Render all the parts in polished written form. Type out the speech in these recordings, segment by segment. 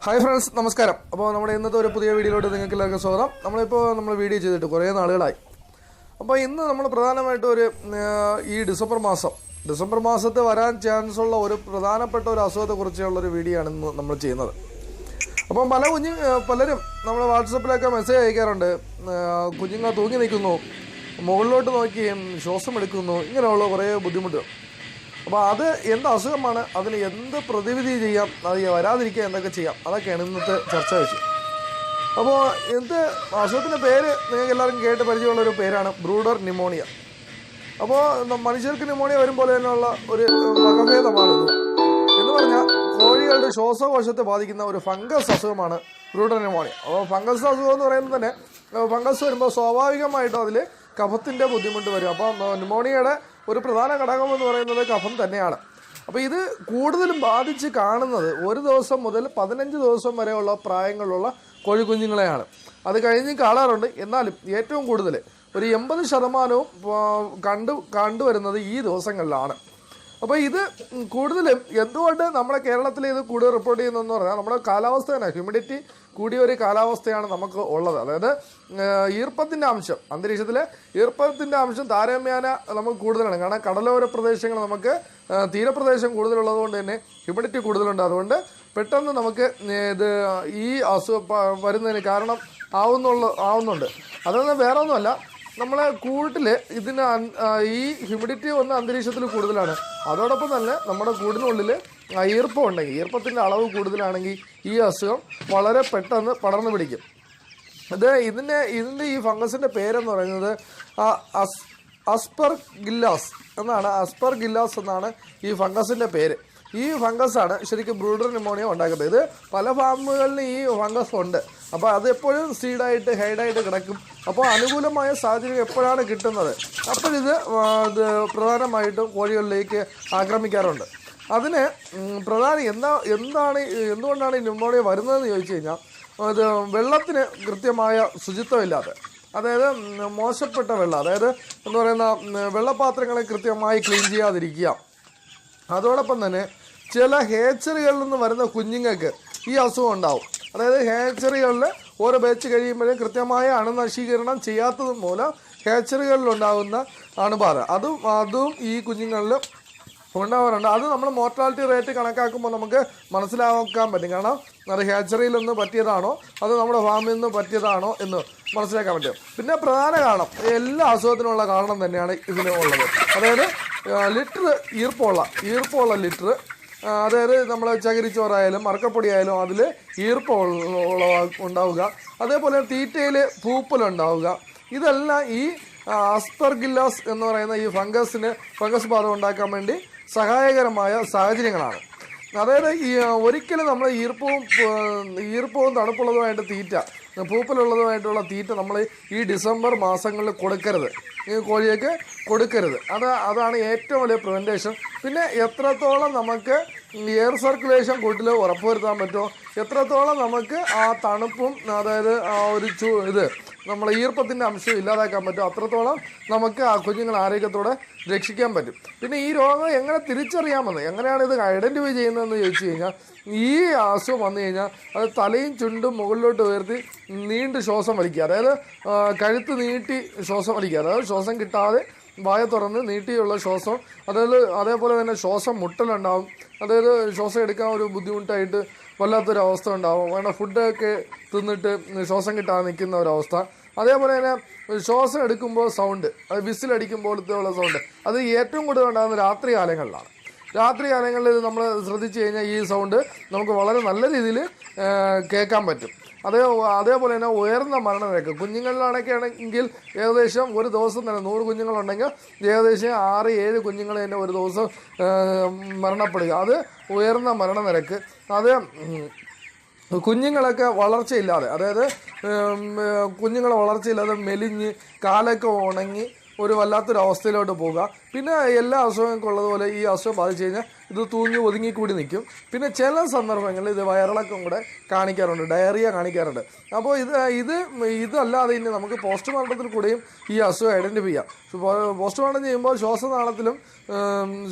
Hi friends, നമസ്കാരം. അപ്പോൾ നമ്മുടെ ഇന്നത്തെ ഒരു പുതിയ വീഡിയോയിലോട്ട് നിങ്ങൾക്ക് എല്ലാവർക്കും സ്വാഗതം. നമ്മൾ വീഡിയോ ചെയ്തിട്ട് കുറേ നാളുകളായി. അപ്പോൾ ഇന്ന് നമ്മൾ പ്രധാനമായിട്ടും ഈ ഡിസംബർ മാസത്തെ വരാൻ ചാൻസ് ഉള്ള ഒരു പ്രധാനപ്പെട്ട ഒരു അസുഖത്തെക്കുറിച്ചുള്ളൊരു വീഡിയോ ആണ് ഇന്ന് നമ്മൾ ചെയ്യുന്നത്. അപ്പം പലരും നമ്മൾ വാട്സപ്പിലൊക്കെ മെസ്സേജ് അയക്കാറുണ്ട്. കുഞ്ഞുങ്ങൾ തൂങ്ങി നിൽക്കുന്നു, മുകളിലോട്ട് നോക്കിയും ശ്വാസം എടുക്കുന്നു, ഇങ്ങനെയുള്ള കുറേ ബുദ്ധിമുട്ടുകൾ. അപ്പോൾ അത് എന്ത് അസുഖമാണ്, അതിന് എന്ത് പ്രതിവിധി ചെയ്യാം, അത് വരാതിരിക്കുക എന്തൊക്കെ ചെയ്യാം, അതൊക്കെയാണ് ഇന്നത്തെ ചർച്ചാ വിഷയം. അപ്പോൾ അസുഖത്തിൻ്റെ പേര് നിങ്ങൾക്ക് എല്ലാവർക്കും കേട്ട് പരിചയമുള്ളൊരു പേരാണ് ബ്രൂഡർ ന്യൂമോണിയ. അപ്പോൾ മനുഷ്യർക്ക് ന്യൂമോണിയ വരും പോലെ തന്നെയുള്ള ഒരു വകഭേദമാണിത്. എന്ന് പറഞ്ഞാൽ കോഴികളുടെ ശ്വാസകോശത്തെ ബാധിക്കുന്ന ഒരു ഫംഗസ് അസുഖമാണ് ബ്രൂഡർ ന്യൂമോണിയ. അപ്പോൾ ഫംഗസ് അസുഖം എന്ന് പറയുമ്പോൾ തന്നെ ഫംഗസ് വരുമ്പോൾ സ്വാഭാവികമായിട്ടും അതിൽ കഫത്തിൻ്റെ ബുദ്ധിമുട്ട് വരും. അപ്പോൾ ന്യൂമോണിയയുടെ ഒരു പ്രധാന ഘടകം എന്ന് പറയുന്നത് കഫം തന്നെയാണ്. അപ്പോൾ ഇത് കൂടുതലും ബാധിച്ച് കാണുന്നത് 1 ദിവസം മുതൽ 15 ദിവസം വരെയുള്ള പ്രായങ്ങളുള്ള കോഴിക്കുഞ്ഞുങ്ങളെയാണ്. അത് കഴിഞ്ഞ് കാണാറുണ്ട്. എന്നാലും ഏറ്റവും കൂടുതൽ ഒരു 80% കണ്ടുവരുന്നത് ഈ ദിവസങ്ങളിലാണ്. അപ്പോൾ ഇത് കൂടുതലും എന്തുകൊണ്ട് നമ്മുടെ കേരളത്തിൽ ഇത് കൂടുതൽ റിപ്പോർട്ട് ചെയ്യുന്നതെന്ന് പറഞ്ഞാൽ നമ്മുടെ കാലാവസ്ഥ തന്നെ, ഹ്യൂമിഡിറ്റി കൂടിയ ഒരു കാലാവസ്ഥയാണ് നമുക്ക് ഉള്ളത്. അതായത് ഈർപ്പത്തിൻ്റെ അംശം, അന്തരീക്ഷത്തിലെ ഈർപ്പത്തിൻ്റെ അംശം താരതമ്യേന നമുക്ക് കൂടുതലാണ്. കാരണം കടലോര പ്രദേശങ്ങൾ നമുക്ക് തീരപ്രദേശം കൂടുതലുള്ളത് കൊണ്ട് തന്നെ ഹ്യൂമിഡിറ്റി കൂടുതലുണ്ട്. അതുകൊണ്ട് പെട്ടെന്ന് നമുക്ക് ഈ വരുന്നതിന് കാരണം ആവുന്നുണ്ട്. അതൊന്നും വേറെ ഒന്നുമല്ല, നമ്മളെ കൂട്ടിൽ ഈ ഹ്യൂമിഡിറ്റി വന്ന അന്തരീക്ഷത്തിൽ കൂടുതലാണ്. അതോടൊപ്പം തന്നെ നമ്മുടെ കൂടിനുള്ളിൽ ഈർപ്പം ഉണ്ടെങ്കിൽ, ഈർപ്പത്തിൻ്റെ അളവ് കൂടുതലാണെങ്കിൽ ഈ അസുഖം വളരെ പെട്ടെന്ന് പടർന്നു പിടിക്കും. ഇതിൻ്റെ ഈ ഫംഗസിൻ്റെ പേരെന്ന് പറയുന്നത് അസ്പെർഗില്ലാസ് എന്നാണ് ഈ ഫംഗസിൻ്റെ പേര്. ഈ ഫംഗസാണ് ശരിക്കും ബ്രൂഡർ ന്യൂമോണിയ ഉണ്ടാക്കുന്നത്. ഇത് പല ഫാമുകളിൽ ഈ ഫംഗസ് ഉണ്ട്. അപ്പോൾ അത് എപ്പോഴും ഹൈഡായിട്ട് കിടക്കും. അപ്പോൾ അനുകൂലമായ സാഹചര്യം എപ്പോഴാണ് കിട്ടുന്നത് അപ്പോഴിത് പ്രധാനമായിട്ടും കോഴികളിലേക്ക് ആക്രമിക്കാറുണ്ട്. അതിന് എന്തുകൊണ്ടാണ് ഈ ന്യൂമോണിയ വരുന്നതെന്ന് ചോദിച്ചു കഴിഞ്ഞാൽ, അത് വെള്ളത്തിന് കൃത്യമായ ശുചിത്വമില്ലാതെ, അതായത് മോശപ്പെട്ട വെള്ളം, അതായത് എന്ന് പറയുന്ന വെള്ളപാത്രങ്ങളെ കൃത്യമായി ക്ലീൻ ചെയ്യാതിരിക്കുക. അതോടൊപ്പം തന്നെ ചില ഹേച്ചറികളിൽ നിന്ന് വരുന്ന കുഞ്ഞുങ്ങൾക്ക് ഈ അസുഖം ഉണ്ടാവും. അതായത് ഹേച്ചറികളിൽ ഓരോ ബാച്ച് കഴിയുമ്പോഴും കൃത്യമായ അണുനശീകരണം ചെയ്യാത്തത് മൂലം ഹേച്ചറികളിലുണ്ടാകുന്ന അണുബാധ അതും ഈ കുഞ്ഞുങ്ങളിൽ ഉണ്ടാവാറുണ്ട്. അത് നമ്മൾ മോർട്ടാലിറ്റി റേറ്റ് കണക്കാക്കുമ്പോൾ നമുക്ക് മനസ്സിലാക്കാൻ പറ്റും. കാരണം അത് ഹേച്ചറിയിൽ നിന്ന് പറ്റിയതാണോ അത് നമ്മുടെ ഫാമിൽ നിന്ന് പറ്റിയതാണോ എന്ന് മനസ്സിലാക്കാൻ പറ്റും. പിന്നെ പ്രധാന കാരണം, എല്ലാ അസുഖത്തിനുള്ള കാരണം തന്നെയാണ് ഇതിന് ഉള്ളത്. അതായത് ഈർപ്പമുള്ള ലിറ്റർ, അതായത് നമ്മൾ ചകിരിച്ചോറായാലും മറക്കപ്പൊടിയായാലും അതിൽ ഈർപ്പം ഉണ്ടാവുക, അതേപോലെ തീറ്റയിൽ പൂപ്പലുണ്ടാവുക, ഇതെല്ലാം ഈ അസ്പെർഗില്ലാസ് എന്ന് പറയുന്ന ഈ ഫംഗസ് ബാധ ഉണ്ടാക്കാൻ വേണ്ടി സഹായകരമായ സാഹചര്യങ്ങളാണ്. അതായത് ഒരിക്കലും നമ്മൾ ഈർപ്പവും തണുപ്പുള്ളതുമായിട്ട് തീറ്റ, പൂപ്പലുള്ളതുമായിട്ടുള്ള തീറ്റ നമ്മൾ ഈ ഡിസംബർ മാസങ്ങളിൽ കൊടുക്കരുത്, ഈ കോഴിയൊക്കെ കൊടുക്കരുത്. അതാണ് ഏറ്റവും വലിയ പ്രിവെൻറ്റേഷൻ. പിന്നെ എത്രത്തോളം നമുക്ക് എയർ സർക്കുലേഷൻ കൂട്ടിൽ ഉറപ്പുവരുത്താൻ പറ്റുമോ, എത്രത്തോളം നമുക്ക് ആ തണുപ്പും, അതായത് ആ ഒരു നമ്മൾ ഈർപ്പത്തിൻ്റെ അംശം ഇല്ലാതാക്കാൻ പറ്റും, അത്രത്തോളം നമുക്ക് ആ കുഞ്ഞുങ്ങൾ ആരോഗ്യത്തോടെ രക്ഷിക്കാൻ പറ്റും. പിന്നെ ഈ രോഗം എങ്ങനെ തിരിച്ചറിയാമെന്ന്, എങ്ങനെയാണ് ഇത് ഐഡൻറ്റിഫൈ ചെയ്യുന്നതെന്ന് ചോദിച്ചു കഴിഞ്ഞാൽ, ഈ അസുഖം വന്നു കഴിഞ്ഞാൽ അത് തലയും ചുണ്ടും മുകളിലോട്ട് ഉയർത്തി നീണ്ട് ശ്വാസം വലിക്കുക, അതായത് കഴുത്ത് നീട്ടി ശ്വാസം വലിക്കുക, അതായത് ശ്വാസം കിട്ടാതെ വായ തുറന്ന് നീട്ടിയുള്ള ശ്വാസം, അതേപോലെ തന്നെ ശ്വാസം മുട്ടലുണ്ടാവും, അതായത് ശ്വാസം എടുക്കാൻ ഒരു ബുദ്ധിമുട്ടായിട്ട് വല്ലാത്തൊരവസ്ഥ ഉണ്ടാവും. വേണം ഫുഡൊക്കെ തിന്നിട്ട് ശ്വാസം കിട്ടാതെ നിൽക്കുന്ന ഒരവസ്ഥ. അതേപോലെ തന്നെ ശ്വാസം എടുക്കുമ്പോൾ സൗണ്ട്, അത് വിസിലടിക്കുമ്പോഴത്തേയുള്ള സൗണ്ട്, അത് ഏറ്റവും കൂടുതൽ ഉണ്ടാകുന്ന രാത്രികാലങ്ങളിലാണ്. രാത്രികാലങ്ങളിൽ നമ്മൾ ശ്രദ്ധിച്ചു കഴിഞ്ഞാൽ ഈ സൗണ്ട് നമുക്ക് വളരെ നല്ല രീതിയിൽ കേൾക്കാൻ പറ്റും. അതേപോലെ തന്നെ ഉയർന്ന മരണനിരക്ക് കുഞ്ഞുങ്ങളിലാണെങ്കിൽ ഏകദേശം ഒരു ദിവസം തന്നെ 100 കുഞ്ഞുങ്ങളുണ്ടെങ്കിൽ ഏകദേശം 6-7 കുഞ്ഞുങ്ങൾ തന്നെ ഒരു ദിവസം മരണപ്പെടുക. അത് ഉയർന്ന മരണനിരക്ക്. അത് കുഞ്ഞുങ്ങളൊക്കെ വളർച്ചയില്ലാതെ, അതായത് കുഞ്ഞുങ്ങളെ വളർച്ചയില്ലാതെ മെലിഞ്ഞ് കാലൊക്കെ ഉണങ്ങി ഒരു വല്ലാത്തൊരു അവസ്ഥയിലോട്ട് പോകുക. പിന്നെ എല്ലാ അസുഖങ്ങൾക്കും ഉള്ളതുപോലെ ഈ അസുഖം ബാധിച്ചു കഴിഞ്ഞാൽ ഇത് തൂങ്ങി ഒതുങ്ങിക്കൂടി നിൽക്കും. പിന്നെ ചില സന്ദർഭങ്ങളിൽ ഇത് വയറിളക്കം കൂടെ കാണിക്കാറുണ്ട്, ഡയറിയ കാണിക്കാറുണ്ട്. അപ്പോൾ ഇതല്ലാതെ ഇനി നമുക്ക് പോസ്റ്റ്മോർട്ടത്തിൽ കൂടെയും ഈ അസുഖം ഐഡൻറ്റിഫൈ ചെയ്യാം. പോസ്റ്റ്മോർട്ടം ചെയ്യുമ്പോൾ ശ്വാസനാളത്തിലും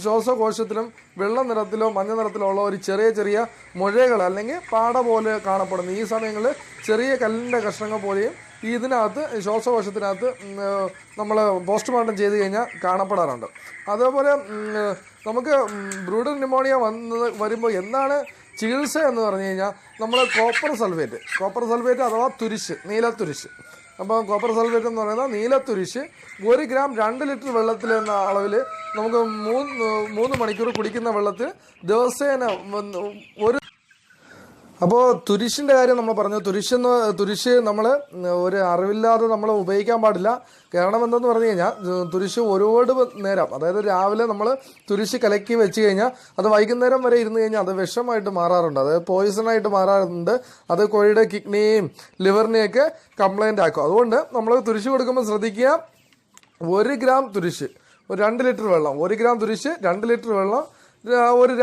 ശ്വാസകോശത്തിലും വെള്ള നിറത്തിലോ മഞ്ഞ നിറത്തിലോ ഉള്ള ഒരു ചെറിയ മുഴകൾ അല്ലെങ്കിൽ പാട പോലെ കാണപ്പെടുന്നു. ഈ സമയങ്ങളിൽ ചെറിയ കല്ലിൻ്റെ കഷ്ണങ്ങൾ പോലെയും ഇതിനകത്ത് ശ്വാസകോശത്തിനകത്ത് നമ്മൾ പോസ്റ്റ്മോർട്ടം ചെയ്ത് കഴിഞ്ഞാൽ കാണപ്പെടാറുണ്ട്. അതേപോലെ നമുക്ക് ബ്രൂഡൽ ന്യൂമോണിയ വരുമ്പോൾ എന്താണ് ചികിത്സ എന്ന് പറഞ്ഞു കഴിഞ്ഞാൽ നമ്മൾ കോപ്പർ സൾഫേറ്റ് അഥവാ തുരിശ്, നീലത്തുരിശ്. അപ്പോൾ കോപ്പർ സൾഫേറ്റ് എന്ന് പറയുന്നത് നീലത്തുരിശ് 1 ഗ്രാം 2 ലിറ്റർ വെള്ളത്തിൽ എന്ന അളവിൽ നമുക്ക് 3 മണിക്കൂർ കുടിക്കുന്ന വെള്ളത്തിൽ ദിവസേന അപ്പോൾ തുരിശിൻ്റെ കാര്യം നമ്മൾ പറഞ്ഞു. തുരിശ് നമ്മൾ ഒരു അറിവില്ലാതെ നമ്മൾ ഉപയോഗിക്കാൻ പാടില്ല. കാരണം എന്തെന്ന് പറഞ്ഞു കഴിഞ്ഞാൽ തുരിശ് ഒരുപാട് നേരം, അതായത് രാവിലെ നമ്മൾ തുരിശ് കലക്കി വെച്ച് കഴിഞ്ഞാൽ അത് വൈകുന്നേരം വരെ ഇരുന്ന് കഴിഞ്ഞാൽ അത് വിഷമായിട്ട് മാറാറുണ്ട്, അതായത് പോയിസണായിട്ട് മാറാറുണ്ട്. അത് കോഴിയുടെ കിഡ്നിയെയും ലിവറിനെയൊക്കെ കംപ്ലൈൻ്റ് ആക്കും. അതുകൊണ്ട് നമ്മൾ തുരിശ് കൊടുക്കുമ്പോൾ ശ്രദ്ധിക്കുക, 1 ഗ്രാം തുരിശ് 2 ലിറ്റർ വെള്ളം, 1 ഗ്രാം തുരിശ് 2 ലിറ്റർ വെള്ളം രാവിലെ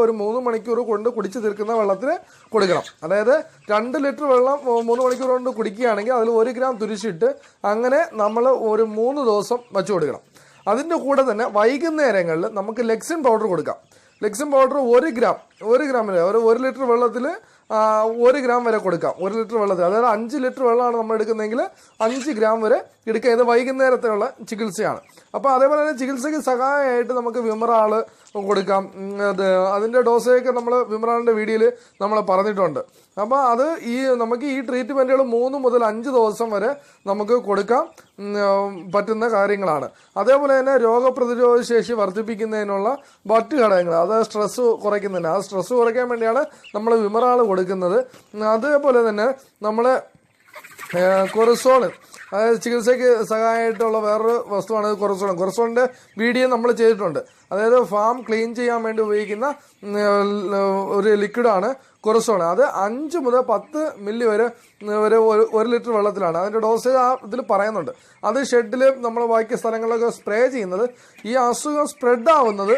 ഒരു 3 മണിക്കൂർ കൊണ്ട് കുടിച്ച് തീർക്കുന്ന വെള്ളത്തിൽ കൊടുക്കണം. അതായത് 2 ലിറ്റർ വെള്ളം 3 മണിക്കൂർ കൊണ്ട് കുടിക്കുകയാണെങ്കിൽ അതിൽ 1 ഗ്രാം തുരിശിട്ട് അങ്ങനെ നമ്മൾ ഒരു 3 ദിവസം വച്ചു കൊടുക്കണം. അതിൻ്റെ കൂടെ തന്നെ വൈകുന്നേരങ്ങളിൽ നമുക്ക് ലെക്സിൻ പൗഡർ കൊടുക്കാം. ലെക്സിൻ പൗഡർ 1 ഗ്രാമിന് 1 ലിറ്റർ വെള്ളത്തിൽ 1 ഗ്രാം വരെ കൊടുക്കാം. 1 ലിറ്റർ വെള്ളത്തിൽ, അതായത് 5 ലിറ്റർ വെള്ളമാണ് നമ്മൾ എടുക്കുന്നതെങ്കിൽ 5 ഗ്രാം വരെ എടുക്കുക. ഇത് വൈകുന്നേരത്തിനുള്ള ചികിത്സയാണ്. അപ്പോൾ അതേപോലെ തന്നെ ചികിത്സയ്ക്ക് സഹായമായിട്ട് നമുക്ക് വിമറാൾ കൊടുക്കാം. അതിൻ്റെ ഡോസൊക്കെ നമ്മൾ വിമറാളിൻ്റെ വീഡിയോയിൽ നമ്മൾ പറഞ്ഞിട്ടുണ്ട്. അപ്പോൾ അത് നമുക്ക് ഈ ട്രീറ്റ്മെൻറ്റുകൾ 3 മുതൽ 5 ദിവസം വരെ നമുക്ക് കൊടുക്കാൻ പറ്റുന്ന കാര്യങ്ങളാണ്. അതേപോലെ തന്നെ രോഗപ്രതിരോധ ശേഷി വർദ്ധിപ്പിക്കുന്നതിനുള്ള മറ്റ് ഘടകങ്ങൾ, അത് സ്ട്രെസ്സ് കുറയ്ക്കുന്നതിന്, ആ സ്ട്രെസ്സ് കുറയ്ക്കാൻ വേണ്ടിയാണ് നമ്മൾ വിമറാൾ കൊടുക്കുന്നത്. അതേപോലെ തന്നെ നമ്മൾ കൊറസോൾ, അതായത് ചികിത്സയ്ക്ക് സഹായമായിട്ടുള്ള വേറൊരു വസ്തുവാണ് കൊറസോളിൻ്റെ വീഡിയോ നമ്മൾ ചെയ്തിട്ടുണ്ട്. അതായത് ഫാം ക്ലീൻ ചെയ്യാൻ വേണ്ടി ഉപയോഗിക്കുന്ന ഒരു ലിക്വിഡാണ് കൊറസോൾ. അത് 5 മുതൽ 10 മില്ലി വരെ 1 ലിറ്റർ വെള്ളത്തിലാണ്. അതിൻ്റെ ഡോസ് ഇതിൽ പറയുന്നുണ്ട്. അത് ഷെഡിൽ നമ്മൾ ബാക്കി സ്ഥലങ്ങളിലൊക്കെ സ്പ്രേ ചെയ്യുന്നത് ഈ അസുഖം സ്പ്രെഡ് ആവുന്നത്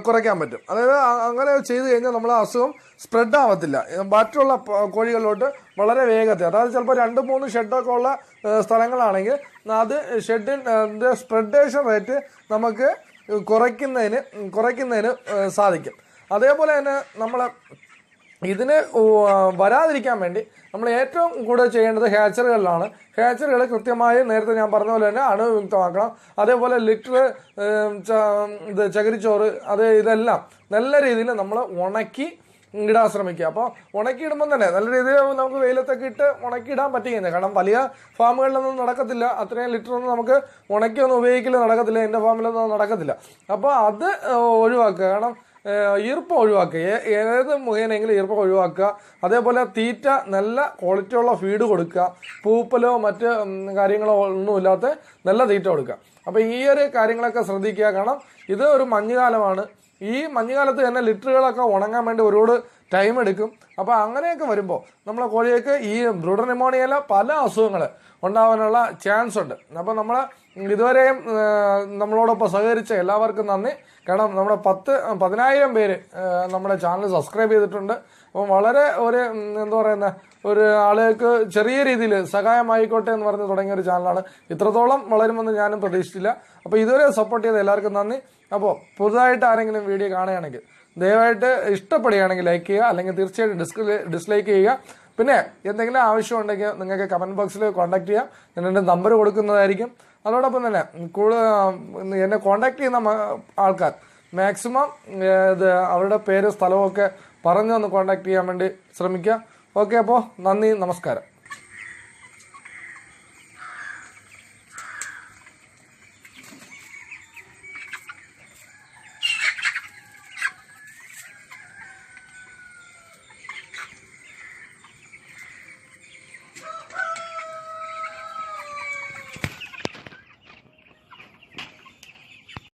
കുറയ്ക്കാൻ പറ്റും. അതായത് അങ്ങനെ ചെയ്ത് കഴിഞ്ഞാൽ നമ്മൾ അസുഖം സ്പ്രെഡ് ആവത്തില്ല മറ്റുള്ള കോഴികളിലോട്ട് വളരെ വേഗത്തിൽ. അതായത് ചിലപ്പോൾ 2-3 ഷെഡൊക്കെ ഉള്ള സ്ഥലങ്ങളാണെങ്കിൽ അത് ഷെഡിൻ്റെ സ്പ്രെഡേഷൻ റേറ്റ് നമുക്ക് കുറയ്ക്കുന്നതിന് സാധിക്കും. അതേപോലെ തന്നെ നമ്മൾ ഇതിന് വരാതിരിക്കാൻ വേണ്ടി നമ്മൾ ഏറ്റവും കൂടുതൽ ചെയ്യേണ്ടത് ഹാച്ചറികളിലാണ്. ഹാച്ചറികൾ കൃത്യമായി നേരത്തെ ഞാൻ പറഞ്ഞ പോലെ തന്നെ അണുവിമുക്തമാക്കണം. അതേപോലെ ലിറ്റർ ചകിരിച്ചോറ് ഇതെല്ലാം നല്ല രീതിയിൽ നമ്മൾ ഉണക്കി ഇടാൻ ശ്രമിക്കുക. അപ്പോൾ ഉണക്കിയിടുമ്പം തന്നെ നല്ല രീതിയിൽ നമുക്ക് വെയിലത്തൊക്കെ ഇട്ട് ഉണക്കിയിടാൻ പറ്റുകയില്ല. കാരണം വലിയ ഫാമുകളിലൊന്നും നടക്കത്തില്ല, അത്രയും ലിറ്ററൊന്നും നമുക്ക് ഉണക്കിയൊന്നും ഉപയോഗിക്കൽ നടക്കത്തില്ല, എൻ്റെ ഫാമിലൊന്നും നടക്കത്തില്ല. അപ്പോൾ അത് ഒഴിവാക്കുക. കാരണം ഈർപ്പം ഒഴിവാക്കുക, ഏത് മുഖേനെങ്കിലും ഈർപ്പം ഒഴിവാക്കുക. അതേപോലെ തീറ്റ നല്ല ക്വാളിറ്റിയുള്ള ഫീഡ് കൊടുക്കുക, പൂപ്പലോ മറ്റ് കാര്യങ്ങളോ ഒന്നുമില്ലാത്ത നല്ല തീറ്റ കൊടുക്കുക. അപ്പോൾ ഈ ഒരു കാര്യങ്ങളൊക്കെ ശ്രദ്ധിക്കുക. കാരണം ഇത് ഒരു മഞ്ഞുകാലമാണ്. ഈ മഞ്ഞുകാലത്ത് തന്നെ ലിറ്ററുകളൊക്കെ ഉണങ്ങാൻ വേണ്ടി ഒരുപാട് ടൈം എടുക്കും. അപ്പോൾ അങ്ങനെയൊക്കെ വരുമ്പോൾ നമ്മളെ കോഴിയൊക്കെ ഈ ബ്രൂഡർ ന്യൂമോണിയയിലെ പല അസുഖങ്ങൾ ഉണ്ടാവാനുള്ള ചാൻസ് ഉണ്ട്. അപ്പോൾ നമ്മൾ ഇതുവരെയും നമ്മളോടൊപ്പം സഹകരിച്ച എല്ലാവർക്കും നന്ദി. കാരണം നമ്മുടെ 10,000 പേര് നമ്മുടെ ചാനൽ സബ്സ്ക്രൈബ് ചെയ്തിട്ടുണ്ട്. അപ്പം വളരെ ഒരു ആളുകൾക്ക് ചെറിയ രീതിയിൽ സഹായമായിക്കോട്ടെ എന്ന് പറഞ്ഞ് തുടങ്ങിയ ഒരു ചാനലാണ്. ഇത്രത്തോളം വളരുമെന്ന് ഞാനും പ്രതീക്ഷിച്ചില്ല. അപ്പോൾ ഇതുവരെ സപ്പോർട്ട് ചെയ്ത എല്ലാവർക്കും നന്ദി. അപ്പോൾ പുതുതായിട്ട് ആരെങ്കിലും വീഡിയോ കാണുകയാണെങ്കിൽ ദയവായിട്ട് ഇഷ്ടപ്പെടുകയാണെങ്കിൽ ലൈക്ക് ചെയ്യുക, അല്ലെങ്കിൽ തീർച്ചയായിട്ടും ഡിസ്ലൈക്ക് ചെയ്യുക. പിന്നെ എന്തെങ്കിലും ആവശ്യമുണ്ടെങ്കിൽ നിങ്ങൾക്ക് കമൻറ്റ് ബോക്സിൽ കോൺടാക്ട് ചെയ്യാം. ഞാൻ എൻ്റെ നമ്പർ കൊടുക്കുന്നതായിരിക്കും. അതോടൊപ്പം തന്നെ എന്നെ കോൺടാക്ട് ചെയ്യുന്ന ആൾക്കാർ മാക്സിമം അവരുടെ പേര് സ്ഥലമൊക്കെ പറഞ്ഞൊന്ന് കോൺടാക്ട് ചെയ്യാൻ വേണ്ടി ശ്രമിക്കുക. ഓക്കെ, അപ്പോൾ നന്ദി, നമസ്കാരം.